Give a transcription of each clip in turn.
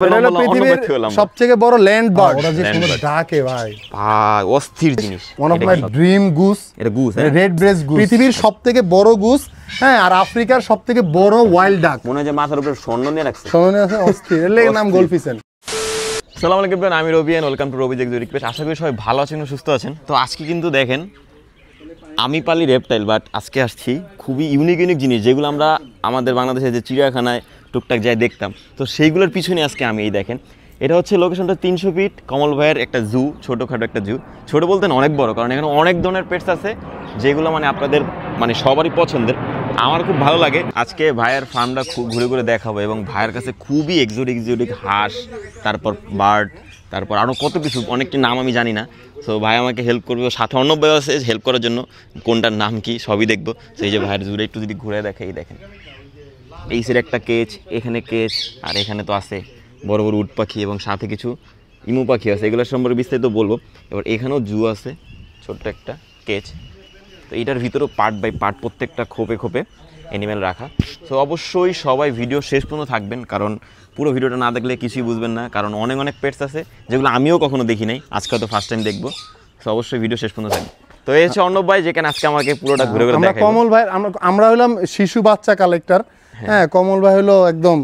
পৃথিবীর সবথেকে বড় ল্যান্ড বার্ড। ওরা যে কোন ডাকে ভাই অস্থির জিনিস। One of my dream Goose. এটা গুস, রেড ব্রেস্ট গুস, পৃথিবীর সবথেকে বড় গুস। হ্যাঁ, আর আফ্রিকার সবথেকে বড় ওয়াইল্ড ডাক। মনে হয় যে মাথার উপরে স্বর্ণ নিয়ে রাখছে। স্বর্ণ নিয়ে আছে, অস্থির। এর নাম গোল্ডফিশ। আসসালামু আলাইকুম, আমি Rabi and welcome to Rabi's exotic page. আশা করি সবাই ভালো আছেন, সুস্থ আছেন। তো আজকে কিন্তু দেখেন আমি পালি রেপটাইল, বাট আজকে আসছি খুবই ইউনিক জিনিস, যেগুলো আমরা আমাদের বাংলাদেশে যে চিড়িয়াখানায় টুকটাক যাই দেখতাম, তো সেইগুলোর পিছনে আজকে আমি এই দেখেন। এটা হচ্ছে লোকেশনটা 300 ফিট কমল ভাইয়ের একটা জু, ছোটোখাটো একটা জু। ছোটো বলতে অনেক বড়, কারণ এখানে অনেক ধরনের পেটস আছে যেগুলো মানে আপনাদের মানে সবারই পছন্দের। আমার খুব ভালো লাগে। আজকে ভাইয়ের ফার্মটা খুব ঘুরে ঘুরে দেখাবো, এবং ভাইয়ের কাছে খুবই এক্সোটিক হাঁস, তারপর বার্ড, তারপর আরও কত কিছু, অনেকটি নাম আমি জানি না। সো ভাই আমাকে হেল্প করবে, সাথে অর্ণব ভাই আছে হেল্প করার জন্য। কোনটার নাম কি সবই দেখবো। সেই যে ভাইয়ের জুড়ে একটু যদি ঘুরে দেখে, এই দেখেন এই সাইডে একটা কেজ, এখানে কেজ, আর এখানে তো আছে বড় বড় উট পাখি এবং সাথে কিছু ইমু পাখি আছে। এগুলোর সম্পর্কে বিস্তারিত বলবো। এবার এখানেও জু আছে, ছোট্ট একটা কেজ। তো এটার ভিতরেও পার্ট বাই পার্ট প্রত্যেকটা খোপে খোপে অ্যানিমেল রাখা। সো অবশ্যই সবাই ভিডিও শেষ পর্যন্ত থাকবেন, কারণ পুরো ভিডিওটা না দেখলে কিছুই বুঝবেন না। কারণ অনেক পেটস আছে যেগুলো আমিও কখনো দেখি নাই, আজকে তো ফার্স্ট টাইম দেখবো। সো অবশ্যই ভিডিও শেষ পর্যন্ত থাকবে। তো এই হচ্ছে অর্ণব ভাই, যেখানে আজকে আমাকে পুরোটা ঘুরে ঘুরে দেখাবো। কমল ভাই, আমরা হলাম শিশু বাচ্চা কালেক্টর। হ্যাঁ, কমল ভাই হলো একদম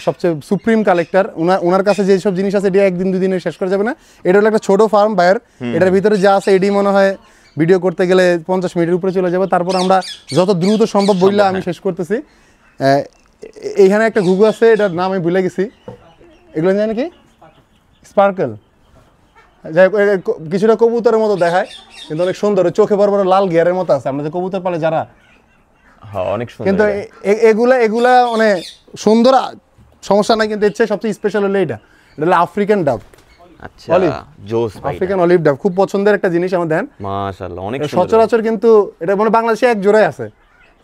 সবচেয়ে সুপ্রিম কালেক্টর। ওনার কাছে যেসব জিনিস আছে এটা একদিন দুদিনে শেষ করা যাবে না। এটা হলো একটা ছোট ফার্ম ভাইয়ের। এটার ভিতরে যা আছে এডি মনে হয় ভিডিও করতে গেলে 50 মিনিটের উপরে চলে যাবে। তারপর আমরা যত দ্রুত সম্ভব বললে আমি শেষ করতেছি। এইখানে একটা ঘুঘু আছে, এটার নাম আমি ভুলে গেছি। এগুলো জানি কি স্পার্কেল, যাই কিছুটা কবুতরের মতো দেখায়, কিন্তু অনেক সুন্দর। চোখে বড় বড় লাল গিয়ারের মতো আছে। আমরা যে কবুতর পালে যারা, অনেক সুন্দর, কিন্তু এগুলা অনেক সুন্দর, সমস্যা নাই। কিন্তু এর চেয়ে সবচেয়ে স্পেশাল হলো এটা হলো আফ্রিকান ডাব। আচ্ছা, জোস ভাই, আফ্রিকান অলিভ ডাব খুব পছন্দের একটা জিনিস আমার। দেন মাশাআল্লাহ, অনেক সচরাচর কিন্তু এটা মানে বাংলাদেশে এক জোড়াই আছে।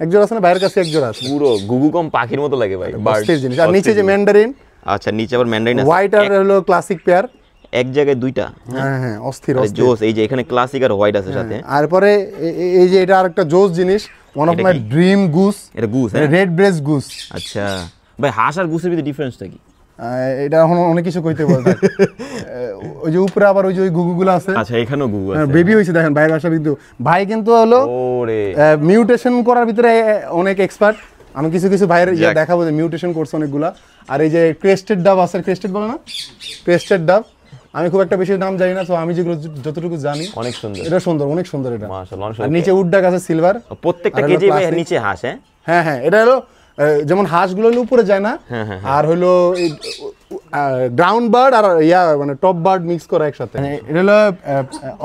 এক জোড়া আছে না, বাইরের কাছে এক জোড়া আছে। পুরো গুগু কম পাখির মতো লাগে ভাই, বার্ডের জিনিস। আর নিচে যে ম্যান্ডারিন। আচ্ছা, নিচে আবার ম্যান্ডারিন আছে, হোয়াইট আর হলো ক্লাসিক পেয়ার, এক জায়গায় দুইটা। হ্যাঁ, অস্থির জোস। এই যে এখানে ক্লাসিক আর হোয়াইট আছে সাথে। আর পরে এই যে এটা আরেকটা জোস জিনিস, one of my dream Goose. এটা গুস, রেড ব্রেস্ট গুস। আচ্ছা ভাই, হাঁস আর গুসের ভিতরে ডিফারেন্সটা কি? এটা এখন অনেক কিছু কইতে বলতে। ওই যে উপরে আবার ওই যে গুগুগুলো আছে। আচ্ছা, এখানেও গুগু আছে। বেবি হইছে দেখেন বাইরের আসা, কিন্তু ভাই কিন্তু হলো মিউটেশন করার ভিতরে অনেক এক্সপার্ট। আমি কিছু ভাইয়ের দেখাবো যে মিউটেশন করছে অনেকগুলা। আর এই যে ক্রেস্টেড ডাব আছে, ক্রেস্টেড বলে না, ক্রেস্টেড ডাব। আমি খুব একটা বেশি নাম জানি না, তো আমি যেগুলো যতটুকু জানি অনেক সুন্দর। এটা সুন্দর, অনেক সুন্দর এটা। মাশাআল্লাহ, অনেক আর সুন্দর। নিচে উড ডাক আছে সিলভার, প্রত্যেকটা কেজি ভাই নিচে হাঁস। হ্যাঁ, এটা হলো যেমন হাঁসগুলো হলো উপরে যায় না, আর হলো গ্রাউন্ড বার্ড আর মানে টপ বার্ড মিক্স করা একসাথে। এটা হলো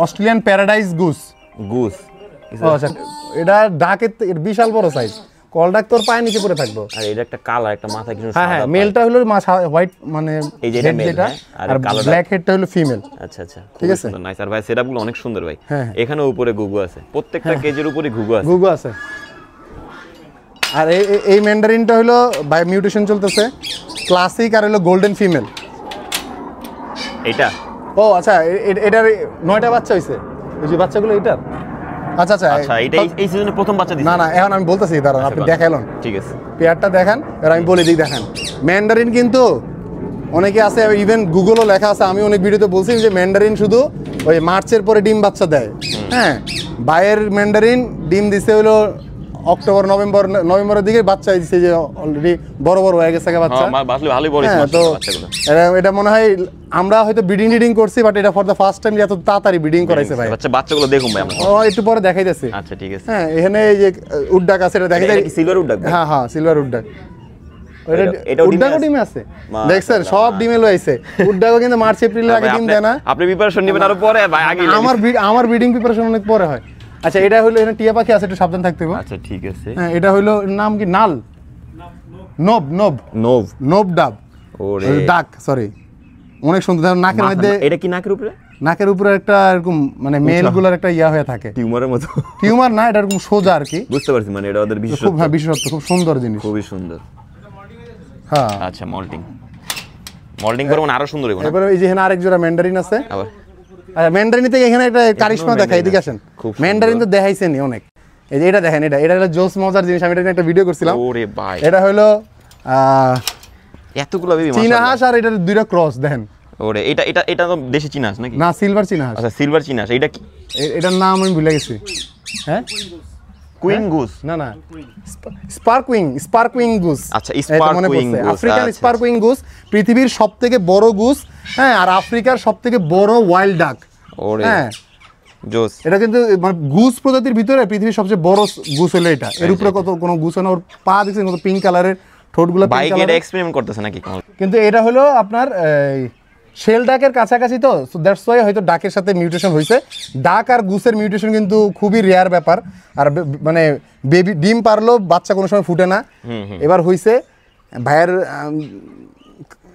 অস্ট্রেলিয়ান প্যারাডাইস গুস। আচ্ছা, এটা ডাকের বিশাল বড় সাইজ। কল ডাক তোর পায়ে নিচে পড়ে থাকবো। আর এটা একটা কালার, একটা মাথা কিছু। হ্যাঁ, মেলটা হলো হোয়াইট, মানে এই যে এটা, আর ব্ল্যাক হেডটা হলো ফিমেল। আচ্ছা, ঠিক আছে, নাইস। আর ভাই সেটআপগুলো অনেক সুন্দর ভাই। এখানে উপরে গুগু আছে, প্রত্যেকটা কেজির উপরে গুগু আছে। আর এই ম্যান্ডারিনটা হলো বাই মিউটেশন চলতেছে, ক্লাসিক আর হলো গোল্ডেন ফিমেল। এইটা আচ্ছা, এটার 9টা বাচ্চা হইছে। ওই যে বাচ্চাগুলো এটার। আচ্ছা, এটা এই সিজনে প্রথম বাচ্চা দিছে। না, এখন আমি বলতেছি, দাঁড়ান আপনি দেখাইলেন। ঠিক আছে, পেয়ারটা দেখান, আর আমি বলে দিই। দেখেন ম্যান্ডারিন কিন্তু অনেকে আছে, ইভেন গুগলও লেখা আছে। আমি অনেক ভিডিওতে বলছি যে ম্যান্ডারিন শুধু ওই মার্চের পরে ডিম বাচ্চা দেয়। হ্যাঁ, বাইরের ম্যান্ডারিন ডিম দিছে হলো অক্টোবর নভেম্বরের দিকে, বাচ্চা দিচ্ছে যে অলরেডি বড় হয়ে গেছে বাচ্চা। ভালোই বড় হয়েছে তো বাচ্চাগুলো। এটা মনে হয় আমরা হয়তো ব্রিডিং করছি, বাট এটা ফর দ্য ফার্স্ট টাইম এত তাড়াতাড়ি ব্রিডিং করাইছে ভাই। বাচ্চাগুলো দেখুন ভাই, আমরা একটু পরে দেখাইতেছি। আচ্ছা, ঠিক আছে। হ্যাঁ, এখানে এই যে উডডাক আছে, এটা দেখা যায় সিলভার উডডাক। হ্যাঁ, সিলভার উডডাক। উডডাকও ডিমে আছে, দেখছেন সব ডিমে লইছে। উডডাকও কিন্তু মার্চ এপ্রিলের আগে ডিম দেয় না। আপনি প্রিপারেশন নেবেন আরো পরে ভাই, আগে আমার ব্রিডিং প্রিপারেশন অনেক পরে হয়। আচ্ছা, এটা হলো এখানে টিয়া পাখি আছে, একটু সাবধান থাকতে হবে। আচ্ছা, ঠিক আছে। হ্যাঁ, এটা হলো নাম কি, নাল নোব ডাব, ওরে ডাক, সরি। অনেক সুন্দর। নাকের মধ্যে, এটা কি নাকের উপরে একটা এরকম মানে মেলগুলোর একটা হয়ে থাকে, টিউমারের মতো। টিউমার না, এটা এরকম সোজা আর কি। বুঝতে পারছি, মানে এটা ওদের বিশেষত্ব। হ্যাঁ, বিশেষত্ব, খুব সুন্দর জিনিস, খুবই সুন্দর। হ্যাঁ, আচ্ছা, মল্টিং করে মানে আরো সুন্দর হবে। এবারে এই যে এখানে আরেক জোড়া ম্যান্ডারিন আছে। আবার আচ্ছা, ম্যান্ডারিনিতে এখানে একটা কারিশমা দেখায়, এদিকে আসেন। ম্যান্ডারিন তো দেখাইছেনই অনেক। এই যে এটা দেখেন, এটা হলো জোস মজার জিনিস। আমি এটা একটা ভিডিও করছিলাম। ওরে ভাই, এটা হলো এতগুলো বেবি চীনা হাঁস আর এটার দুইটা ক্রস দেখেন। ওরে এটা এটা এটা তো দেশি চীনা হাঁস নাকি? না, সিলভার চীনা হাঁস। আচ্ছা সিলভার চীনা হাঁস। এটা কি? এটার নাম আমি ভুলে গেছি। হ্যাঁ, কুইন গুস। না না, স্পার্কুইং গুস। আচ্ছা স্পার্কুইং গুস, আফ্রিকান স্পার্কুইং গুস পৃথিবীর সবথেকে বড় গুস। হ্যাঁ, আর আফ্রিকার সবথেকে বড় ওয়াইল্ড ডাক। ওরে হ্যাঁ জোস। এটা কিন্তু মানে গুস প্রজাতির ভিতরে পৃথিবীর সবচেয়ে বড় গুস হলো এটা। এর উপরে কত কোনো গুস হয় না, ওর পা দেখছেন কত পিঙ্ক কালারের, ঠোঁটগুলো পিঙ্ক বাইক কালারের। এটা এক্সপেরিমেন্ট করতেছে নাকি? কিন্তু এটা হলো আপনার শেল ডাকের কাছাকাছি, তো দ্যাটস ওয়াই হয়তো ডাকের সাথে মিউটেশন হয়েছে। ডাক আর গুসের মিউটেশন কিন্তু খুবই রেয়ার ব্যাপার। আর মানে বেবি ডিম পারলেও বাচ্চা কোনো সময় ফুটে না। এবার হয়েছে ভাইয়ের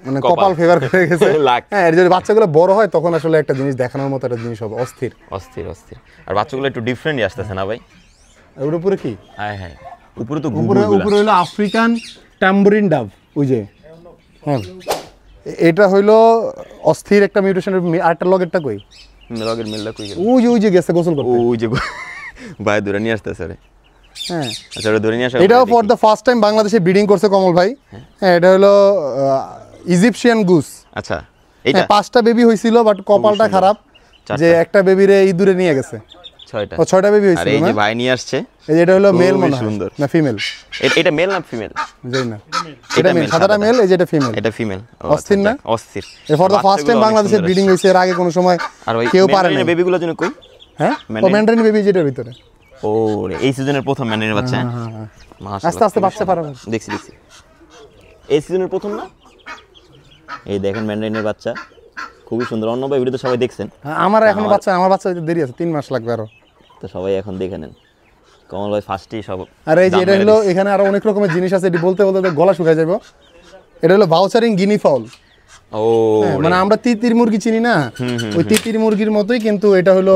মানে কপাল ফেভার করে গেছে। হ্যাঁ, এর যদি বাচ্চাগুলো বড় হয় তখন আসলে একটা জিনিস দেখানোর মতো একটা জিনিস হবে। অস্থির অস্থির অস্থির। আর বাচ্চাগুলো একটু ডিফারেন্টই আসতেছে না ভাই? ওর উপরে কি? হ্যাঁ হ্যাঁ, উপরে তো উপরে হলো আফ্রিকান ট্যাম্বুরিন ডাব। ওই যে হ্যাঁ, এটা হইলো অস্থির একটা মিউটেশনের। আরেকটা লগেরটা কই? লগের মিলটা কই গেল? ওই যে গেছে গোসল করতে। ওই যে ভাই ধরে নিয়ে আসতেছে রে। হ্যাঁ আচ্ছা ওটা ধরে নিয়ে আসা। এটাও ফর দ্য ফার্স্ট টাইম বাংলাদেশে ব্রিডিং করছে কমল ভাই। হ্যাঁ, এটা হলো ইজিপশিয়ান গুস। আচ্ছা এইটা 5টা বেবি হইছিল, বাট কপালটা খারাপ যে একটা বেবিরে ইঁদুরে নিয়ে গেছে। 6টা। ও 6টা বেবি আর হইছিল এই না? যে ভাই নিয়ে আসছে, এই যে এটা হলো মেল মনে হয় সুন্দর। না ফিমেল? এটা মেল না ফিমেল? জানি না। এটা মেল, সাদাটা মেল, এই যে এটা ফিমেল। এটা ফিমেল। অস্থির না? অস্থির। ফর দ্য ফার্স্ট টাইম বাংলাদেশে ব্রিডিং হইছে। এর আগে কোনো সময় আর ওই কেউ পারে না। বেবিগুলো জন্য কই? হ্যাঁ, ও ম্যান্ডারিন বেবি যেটার ভিতরে। ও রে, এই সিজনের প্রথম ম্যান্ডারিনের বাচ্চা। হ্যাঁ, মাশাআল্লাহ, আস্তে আস্তে বাচ্চা পারে। দেখছি এই সিজনের প্রথম না? এই দেখেন ম্যান্ডারিনের বাচ্চা খুবই সুন্দর। অন্য বেবিটা তো সবাই দেখছেন। আমার এখনো বাচ্চা, আমার বাচ্চা হইতে দেরি আছে, 3 মাস লাগবে আরো। তো সবাই এখন দেখে নেন। কমল ভাই ফার্স্টেই সব। আর এই যে এটা হলো, এখানে আরো অনেক রকমের জিনিস আছে, এটি বলতে বলতে গলা শুকায় যাবে। এটা হলো ভাউচারিং গিনি ফাউল। ও মানে আমরা তিতির মুরগি চিনি না, ওই তিতির মুরগির মতোই, কিন্তু এটা হলো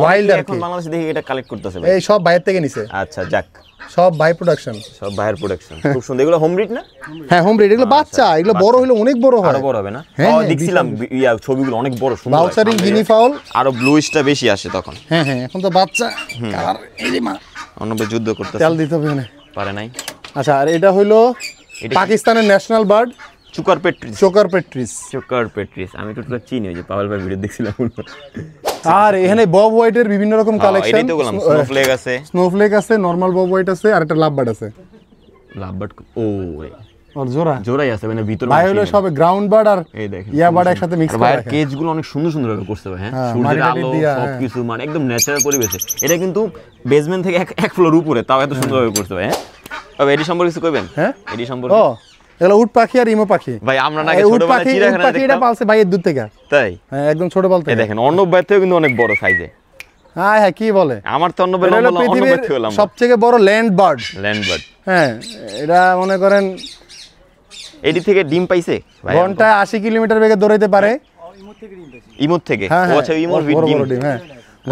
ওয়াইল্ড আর কি। এখন বাংলাদেশে দেখি এটা কালেক্ট করতেছে ভাই। এই সব বাইরে থেকে নিছে। আচ্ছা যাক, সব বাই প্রোডাকশন, সব বাইরের প্রোডাকশন। খুব সুন্দর। এগুলো হোম ব্রিড না? হ্যাঁ, হোম ব্রিড। এগুলো বাচ্চা, এগুলো বড় হলে অনেক বড় হয়। আরো বড় হবে না? দেখছিলাম ছবিগুলো অনেক বড় সুন্দর। ভাউচারিং গিনি ফাউল আরো ব্লুইশটা বেশি আসে তখন। হ্যাঁ হ্যাঁ, এখন তো বাচ্চা কালার। এই যে মা অন্যবে যুদ্ধ করতেছে, তেল দিতে হবে না, পারে নাই। আচ্ছা, আর এটা হলো পাকিস্তানের national bird chukar partridge. Chukar partridge. Chukar partridge আমি টোটাল চিনি, ওই যে পাওয়াল ভাই ভিডিও দেখছিলাম। আর এখানে বব হোয়াইটের বিভিন্ন রকম কালেকশন। এটাই তো বললাম, স্নোফ্লেক আছে, স্নোফ্লেক আছে, নরমাল বব হোয়াইট আছে, আর একটা লাভবার্ড আছে। লাভবার্ড ও রে, আর জোড়া জোড়াই আছে মানে ভিতরে। ভাই হলো সব গ্রাউন্ড বার্ড আর এই দেখেন ইয়া বার্ড একসাথে মিক্স করা। ভাই কেজগুলো অনেক সুন্দর সুন্দর ভাবে করতে হবে। হ্যাঁ, সূর্যের আলো সবকিছু মানে একদম ন্যাচারাল পরিবেশে। এটা কিন্তু বেসমেন্ট থেকে এক ফ্লোর উপরে, তাও এত সুন্দর ভাবে করতে হবে। হ্যাঁ, তবে এডি সম্পর্কে কিছু কইবেন? হ্যাঁ, এডি সম্পর্কে ও এগুলো উট পাখি আর ইমো পাখি। ভাই আমরা নাকি ছোটবেলায় চিড়িয়াখানায় দেখতাম। এটা পালছে ভাইয়ের দুধ থেকে। তাই? হ্যাঁ, একদম ছোট পালতে। এই দেখেন অর্ণব ভাই থেকে কিন্তু অনেক বড় সাইজে। হ্যাঁ হ্যাঁ, কি বলে? আমার তো অর্ণব ভাই অর্ণব ভাই থেকে হলাম সবথেকে বড় ল্যান্ড বার্ড। Land bird. হ্যাঁ, এটা মনে করেন এডি থেকে ডিম পাইছে ভাই। ঘন্টায় 80 কিলোমিটার বেগে দৌড়াইতে পারে। ইমোর থেকে? ও আচ্ছা, ইমোর ডিম। হ্যাঁ,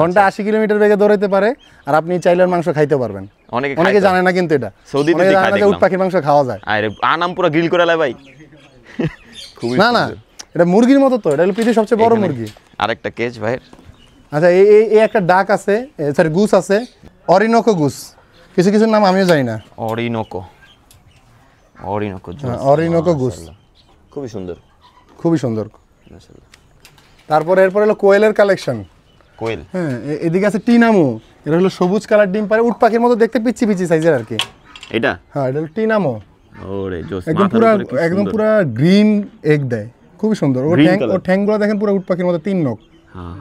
ঘন্টায় 80 কিলোমিটার বেগে দৌড়াইতে পারে। আর আপনি চাইলে মাংস খাইতে পারবেন। অনেকে জানে না কিন্তু এটা সৌদিতে জানে না উট পাখির মাংস খাওয়া যায়। আরে আনাম পুরো গ্রিল করে লাই ভাই। খুবই না না, এটা মুরগির মতো তো। এটা হলো পৃথিবীর সবচেয়ে বড় মুরগি। আরেকটা কেজ ভাই। আচ্ছা, এই একটা ডাক আছে, সরি গুস আছে, অরিনোকো গুস। কিছু কিছু নাম আমিও জানি না। অরিনোকো। অরিনোকো গুস খুবই সুন্দর, খুবই সুন্দর। তারপরে এরপরে হলো কোয়েলের কালেকশন। কোয়েল? হ্যাঁ, এদিকে আছে টিনামো। এটা হলো সবুজ কালার ডিম পারে, উট পাখির মতো দেখতে, পিচ্ছি পিচ্ছি সাইজের আর কি। এটা? হ্যাঁ, এটা হলো টিনামো। ওরে জোস, একদম পুরো গ্রিন এগ দেয়, খুবই সুন্দর। ওর ঠ্যাংগুলো দেখেন পুরো উট পাখির মতো, 3 নখ। হ্যাঁ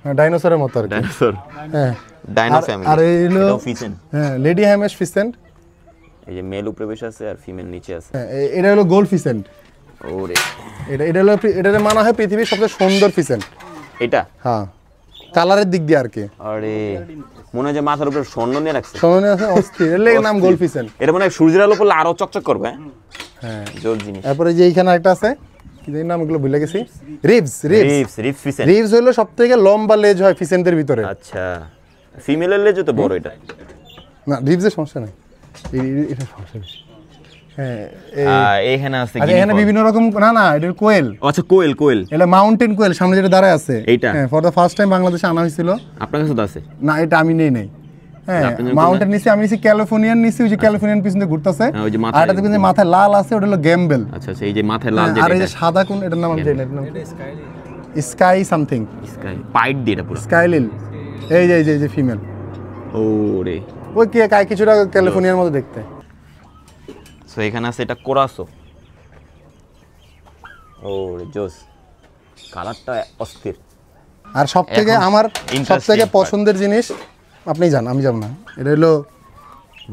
হ্যাঁ, ডাইনোসরের মতো আর কি। ডাইনোসর। হ্যাঁ, ডাইনো ফ্যামিলি। আর এই হলো ফিসেন। হ্যাঁ, লেডি হ্যামেশ ফিসেন্ট। এই যে মেল উপরে বসে আছে আর ফিমেল নিচে আছে। হ্যাঁ, এটা হলো গোল্ড ফিসেন্ট। ওরে, এটা মানা হয় পৃথিবীর সবচেয়ে সুন্দর ফিসেন্ট এটা? হ্যাঁ, কালারের দিক দিয়ে আর কি। আরে মনে হয় যে মাথার উপরে স্বর্ণ নিয়ে রাখছে। স্বর্ণ আছে, অস্থির। এর লেগে নাম গোল্ড ফিসেন্ট। এটা মানে সূর্যের আলো পড়লে আরো চকচক করবে। হ্যাঁ, জোর জিনিস। তারপরে যে এইখানে একটা আছে, কি জানি নাম, এগুলো ভুলে গেছি। রিবস ফিসেন্ট। রিবস হলো সবথেকে লম্বা লেজ হয় ফিসেন্টের ভিতরে। আচ্ছা, ফিমেলের লেজ তো বড়। এটা না, রিবসের সমস্যা নাই, এটা সমস্যা বেশি। হ্যাঁ, এইখানে আছে আচ্ছা, এখানে বিভিন্ন রকম। না, এটা কোয়েল। আচ্ছা, কোয়েল। এটা মাউন্টেন কোয়েল, সামনে যেটা দাঁড়ায় আছে এইটা। হ্যাঁ, ফর দ্য ফার্স্ট টাইম বাংলাদেশে আনা হয়েছিল। আপনার কাছে তো আছে? না, এটা আমি নেই নাই। হ্যাঁ আপনার জন্য মাউন্টেন নিছি, আমি নিছি ক্যালিফোর্নিয়ান নিছি, ওই যে ক্যালিফোর্নিয়ান পিছনে ঘুরতেছে। হ্যাঁ, ওই যে আর এটা দেখবেন যে মাথায় লাল আছে, ওটা হলো গ্যাম্বেল। আচ্ছা আচ্ছা, এই যে মাথায় লাল আর এই যে সাদা কোন, এটার নাম আমি জানি না, এটার নাম স্কাই সামথিং, স্কাই পাইট দিয়ে এটা পুরো স্কাইলিল। এই যে এই যে ফিমেল, ওরে। ওই কি কাই কিছুটা ক্যালিফোর্নিয়ার মতো দেখতে। সো এখানে আছে এটা কোরাসো। ওরে জোস, কালারটা অস্থির। আর সব থেকে এখন আমার interesting সব থেকে part। পছন্দের জিনিস, আপনি জান আমি যাব না, এটা হলো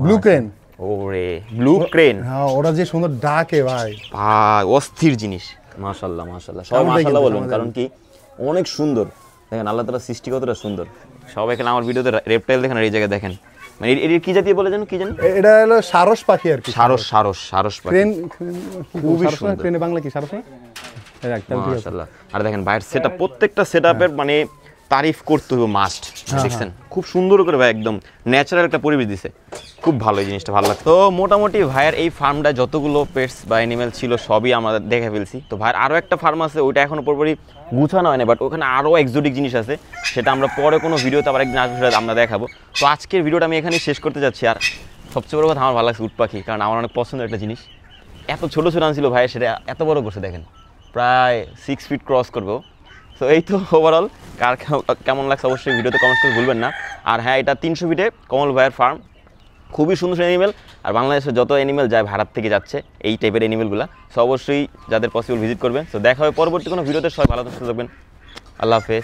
ব্লু ক্রেন। ওরে ব্লু ক্রেন, হ্যাঁ ওরা যে সুন্দর ডাকে ভাই, ভাই অস্থির জিনিস। মাশাআল্লাহ মাশাআল্লাহ, সবাই আমাদের মাশাআল্লাহ কিন্তু, বলুন, কারণ কি অনেক সুন্দর। দেখেন আল্লাহ তাআলা সৃষ্টি কতটা সুন্দর। সবাই এখানে আমার ভিডিওতে রেপটাইল দেখেন, আর এই জায়গায় দেখেন, মানে এর কি জাতীয় বলে জানো, কি জানেন? এটা হলো সারস পাখি আর কি। সারস সারস সারস পাখি, ক্রেন খুবই সারস না, সুন্দর। ক্রেনে বাংলা কি সারস না? এই দেখ, তাহলে ঠিক আছে। মাশাআল্লাহ। আর দেখেন বাইরের সেটআপ, প্রত্যেকটা সেটআপের মানে তারিফ করতে হবে মাস্ট। দেখছেন খুব সুন্দর করে ভাই, একদম ন্যাচারাল একটা পরিবেশ দিছে, খুব ভালো, এই জিনিসটা ভালো লাগছে। তো মোটামুটি ভাইয়ের এই ফার্মটা যতগুলো পেটস বা অ্যানিমেল ছিল সবই আমরা দেখে ফেলছি। তো ভাইয়ের আরও একটা ফার্ম আছে, ওইটা এখনো পুরোপুরি গুছানো হয় না, বাট ওখানে আরও এক্সোটিক জিনিস আছে, সেটা আমরা পরে কোনো ভিডিওতে আবার একদিন আসবে আমরা দেখাবো। তো আজকের ভিডিওটা আমি এখানেই শেষ করতে যাচ্ছি। আর সবচেয়ে বড় কথা আমার ভালো লাগছে উট পাখি, কারণ আমার অনেক পছন্দের একটা জিনিস। এত ছোটো ছোটো আনছিল ভাই, সেটা এত বড় করছে দেখেন, প্রায় 6 ফিট ক্রস করবো। তো এই তো ওভারঅল কার কেমন লাগছে অবশ্যই ভিডিওতে কমেন্ট করে ভুলবেন না। আর হ্যাঁ, এটা 300 ফিটে কমল ভাইয়ের ফার্ম, খুবই সুন্দর অ্যানিমেল। আর বাংলাদেশে যত অ্যানিমেল যায় ভাড়ার থেকে যাচ্ছে এই টাইপের অ্যানিমেলগুলো, সো অবশ্যই যাদের পসিবল ভিজিট করবেন। তো দেখা হবে পরবর্তী কোনো ভিডিওতে, সবাই ভালো থাকবেন, আল্লাহ হাফেজ।